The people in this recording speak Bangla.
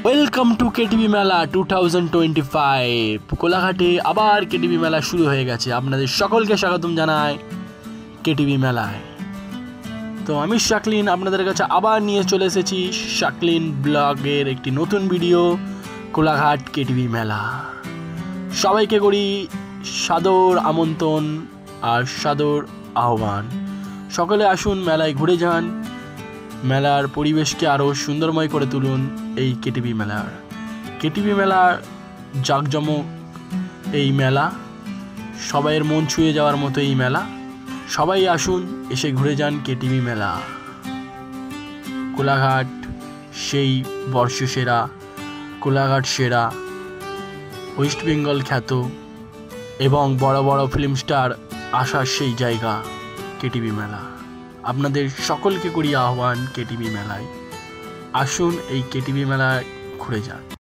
ওয়েলকাম টু কেটিভি মেলা 2025। কোলাঘাটে আবার কেটিভি মেলা শুরু হয়ে গেছে। আপনাদের সকলকে স্বাগতম জানাই কেটিভি মেলায়। তো আমি শাকলিন আপনাদের কাছে আবার নিয়ে চলে এসেছি শাকলিন ব্লগের একটি নতুন ভিডিও, কোলাঘাট কেটিভি মেলা। সবাইকে করি সাদর আমন্ত্রণ আর সাদর আহ্বান। সকলে আসুন, মেলায় ঘুরে যান, মেলার পরিবেশকে আরও সুন্দরময় করে তুলুন। এই কেটিভি মেলার জাঁকজমক এই মেলা, সবাইয়ের মন ছুঁয়ে যাওয়ার মতো এই মেলা। সবাই আসুন, এসে ঘুরে যান কেটিভি মেলা। কোলাঘাট সেই বর্ষসেরা, কোলাঘাট সেরা, ওয়েস্ট বেঙ্গল খ্যাত এবং বড় বড় ফিল্ম স্টার আসার সেই জায়গা কেটিভি মেলা। আপনাদের সকলকে করি আহ্বান কেটিভি মেলায়। আসুন, এই কেটিভি মেলায় ঘুরে যান।